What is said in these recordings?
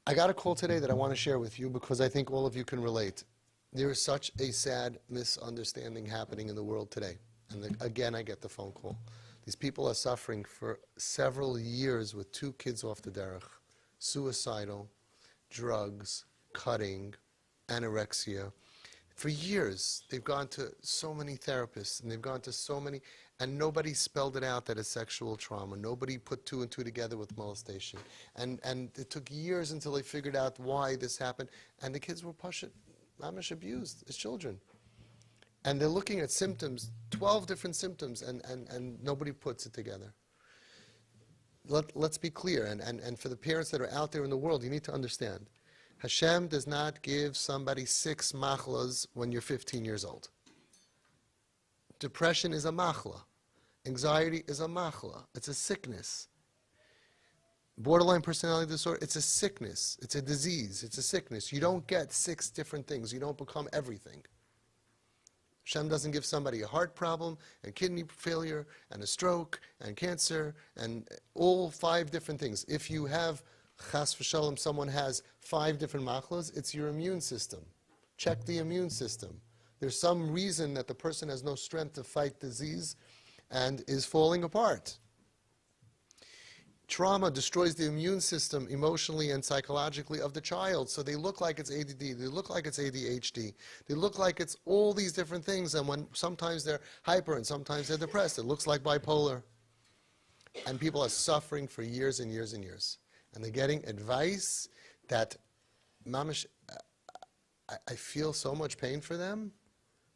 I got a call today that I want to share with you because I think all of you can relate. There is such a sad misunderstanding happening in the world today. And again, I get the phone call. These people are suffering for several years with 2 kids off the derech. Suicidal, drugs, cutting, anorexia. For years, they've gone to so many therapists, and they've gone to so many, and nobody spelled it out that it's sexual trauma. Nobody put 2 and 2 together with molestation. And it took years until they figured out why this happened. And the kids were mamish abused as children. And they're looking at symptoms, 12 different symptoms, and nobody puts it together. Let's be clear, and for the parents that are out there in the world, you need to understand. Hashem does not give somebody 6 machlas when you're 15 years old. Depression is a machla. Anxiety is a machla. It's a sickness. Borderline personality disorder, it's a sickness. It's a disease. It's a sickness. You don't get 6 different things. You don't become everything. Hashem doesn't give somebody a heart problem, and kidney failure, and a stroke, and cancer, and all 5 different things. If you have Chas v'shalom, someone has 5 different machlas, it's your immune system. Check the immune system. There's some reason that the person has no strength to fight disease and is falling apart. Trauma destroys the immune system emotionally and psychologically of the child, so they look like it's ADD, they look like it's ADHD, they look like it's all these different things, and when sometimes they're hyper and sometimes they're depressed, it looks like bipolar. And people are suffering for years and years and years. And they're getting advice that, mamish, I feel so much pain for them.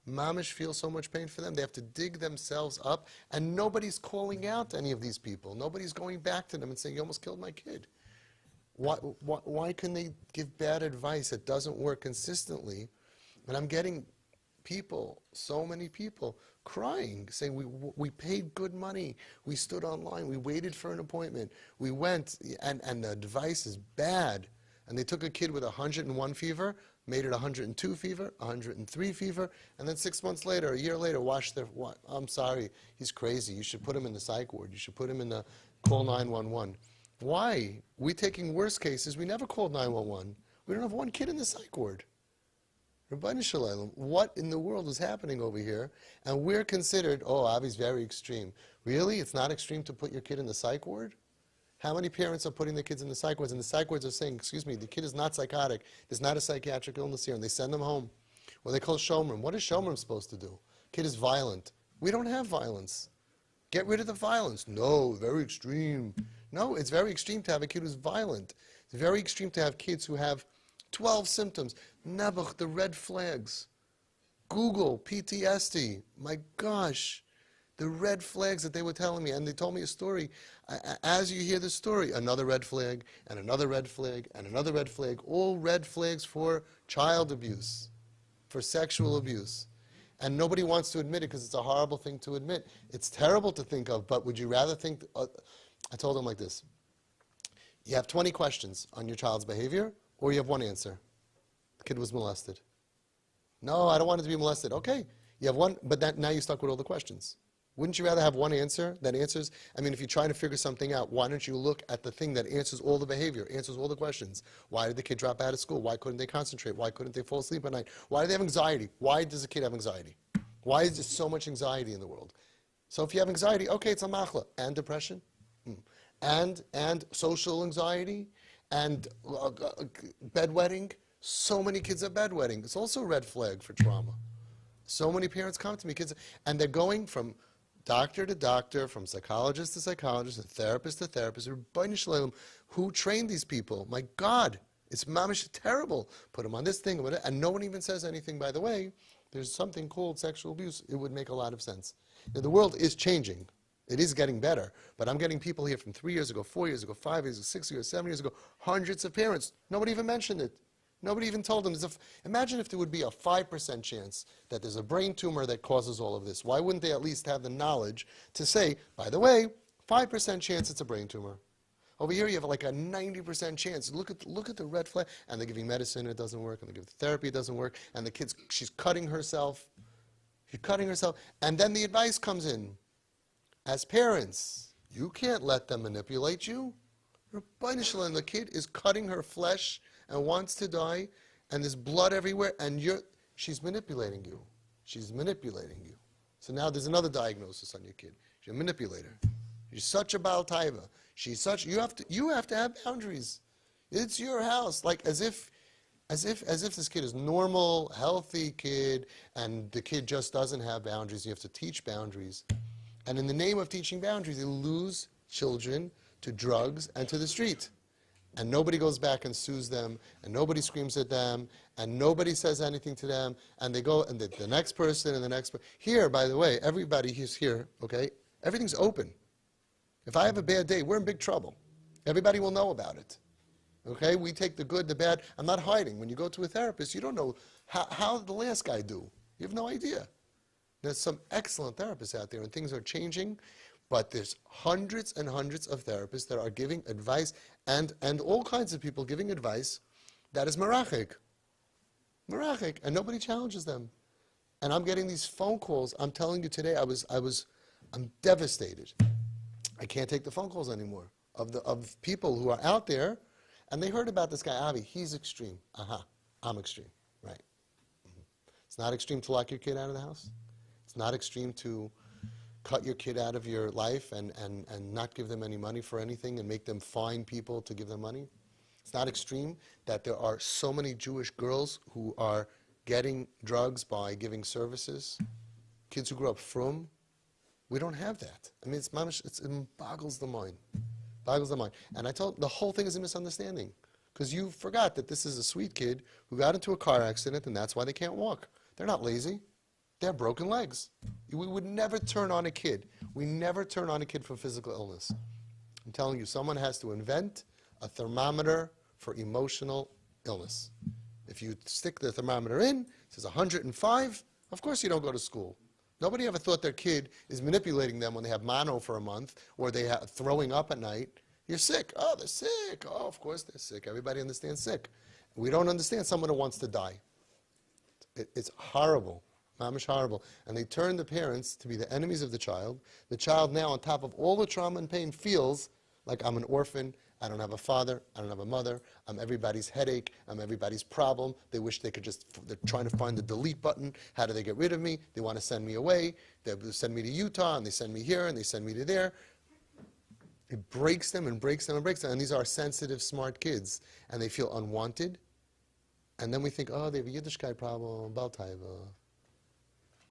Mamish feels so much pain for them. They have to dig themselves up. And nobody's calling out any of these people. Nobody's going back to them and saying, you almost killed my kid. Why can they give bad advice that doesn't work consistently? And I'm getting people, so many people, crying, saying we paid good money, we stood online, we waited for an appointment, we went, and the advice is bad. And they took a kid with 101 fever, made it 102 fever, 103 fever, and then 6 months later, a year later, I'm sorry, he's crazy, you should put him in the psych ward, you should put him in the call 911. Why? We're taking worse cases, we never called 911. We don't have 1 kid in the psych ward. What in the world is happening over here? And we're considered, oh, Avi's very extreme. Really? It's not extreme to put your kid in the psych ward? How many parents are putting their kids in the psych wards? And the psych wards are saying, excuse me, the kid is not psychotic. There's not a psychiatric illness here. And they send them home. Well, they call shomrim. What is shomrim supposed to do? Kid is violent. We don't have violence. Get rid of the violence. No, very extreme. No, it's very extreme to have a kid who's violent. It's very extreme to have kids who have 12 symptoms. Nebuch, the red flags. Google, PTSD. My gosh. The red flags that they were telling me. And they told me a story. As you hear the story, another red flag, and another red flag, and another red flag. All red flags for child abuse, for sexual abuse. And nobody wants to admit it because it's a horrible thing to admit. It's terrible to think of, but would you rather think... I told them like this. You have 20 questions on your child's behavior, or you have 1 answer. The kid was molested. No, I don't want it to be molested. Okay, you have 1, but now you're stuck with all the questions. Wouldn't you rather have 1 answer that answers? I mean, if you're trying to figure something out, why don't you look at the thing that answers all the behavior, answers all the questions? Why did the kid drop out of school? Why couldn't they concentrate? Why couldn't they fall asleep at night? Why do they have anxiety? Why does a kid have anxiety? Why is there so much anxiety in the world? So if you have anxiety, okay, it's a machla. And depression? And social anxiety? And bedwetting? So many kids are bedwetting. It's also a red flag for trauma. So many parents come to me, kids, and they're going from doctor to doctor, from psychologist to psychologist, and therapist to therapist. Who trained these people? My God, it's mamish terrible. Put them on this thing, and no one even says anything. By the way, there's something called sexual abuse. It would make a lot of sense. Now, the world is changing. It is getting better, but I'm getting people here from 3 years ago, 4 years ago, 5 years ago, 6 years, 7 years ago, hundreds of parents. Nobody even mentioned it. Nobody even told them. Imagine if there would be a 5% chance that there's a brain tumor that causes all of this. Why wouldn't they at least have the knowledge to say, by the way, 5% chance it's a brain tumor. Over here you have like a 90% chance. Look at the red flag. And they're giving medicine, it doesn't work. And they give therapy, it doesn't work. And the kid's, she's cutting herself. She's cutting herself. And then the advice comes in. As parents, you can't let them manipulate you. Rabbeinu Shalom, the kid is cutting her flesh and wants to die, and there's blood everywhere, and she's manipulating you. She's manipulating you. So now there's another diagnosis on your kid. She's a manipulator. She's such a Baal Taiva. You have to have boundaries. It's your house. Like as if this kid is normal, healthy kid, and the kid just doesn't have boundaries. You have to teach boundaries. And in the name of teaching boundaries, you lose children to drugs and to the street. And nobody goes back and sues them, and nobody screams at them, and nobody says anything to them, and they go, and the next person, and the next person. Here, by the way, everybody who's here, okay, everything's open. If I have a bad day, we're in big trouble. Everybody will know about it. Okay, we take the good, the bad. I'm not hiding. When you go to a therapist, you don't know how did the last guy do. You have no idea. There's some excellent therapists out there, and things are changing. But there's hundreds and hundreds of therapists that are giving advice, and all kinds of people giving advice that is marachik. Marachik, and nobody challenges them. And I'm getting these phone calls. I'm telling you today, I'm devastated. I can't take the phone calls anymore of people who are out there, and they heard about this guy, Avi. He's extreme. I'm extreme, right? It's not extreme to lock your kid out of the house. It's not extreme to cut your kid out of your life and not give them any money for anything and make them find people to give them money. It's not extreme that there are so many Jewish girls who are getting drugs by giving services. Kids who grow up frum. We don't have that. I mean, it boggles the mind. Boggles the mind. And I told the whole thing is a misunderstanding. Because you forgot that this is a sweet kid who got into a car accident, and that's why they can't walk. They're not lazy. They have broken legs. We would never turn on a kid. We never turn on a kid for physical illness. I'm telling you, someone has to invent a thermometer for emotional illness. If you stick the thermometer in, it says 105, of course you don't go to school. Nobody ever thought their kid is manipulating them when they have mono for a month or they have throwing up at night. You're sick. Oh, they're sick. Oh, of course they're sick. Everybody understands sick. We don't understand someone who wants to die. It's horrible. Mamish horrible. And they turn the parents to be the enemies of the child. The child now, on top of all the trauma and pain, feels like I'm an orphan. I don't have a father. I don't have a mother. I'm everybody's headache. I'm everybody's problem. They wish they could they're trying to find the delete button. How do they get rid of me? They want to send me away. They send me to Utah, and they send me here, and they send me to there. It breaks them and breaks them and breaks them. And these are sensitive, smart kids. And they feel unwanted. And then we think, oh, they have a Yiddishkeit problem, Baal Taiva.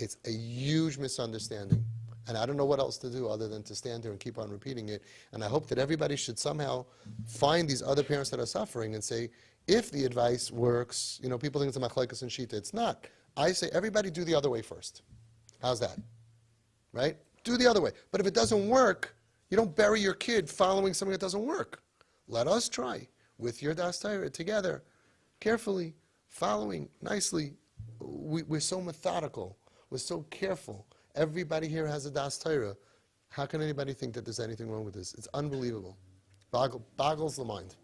It's a huge misunderstanding. And I don't know what else to do other than to stand there and keep on repeating it. And I hope that everybody should somehow find these other parents that are suffering and say, if the advice works, you know, people think it's a machlekes and shita. It's not. I say, everybody do the other way first. How's that? Right? Do the other way. But if it doesn't work, you don't bury your kid following something that doesn't work. Let us try with your Das Torah together, carefully, following, nicely. We're so methodical. We're so careful. Everybody here has a Das Torah. How can anybody think that there's anything wrong with this? It's unbelievable. Boggles the mind.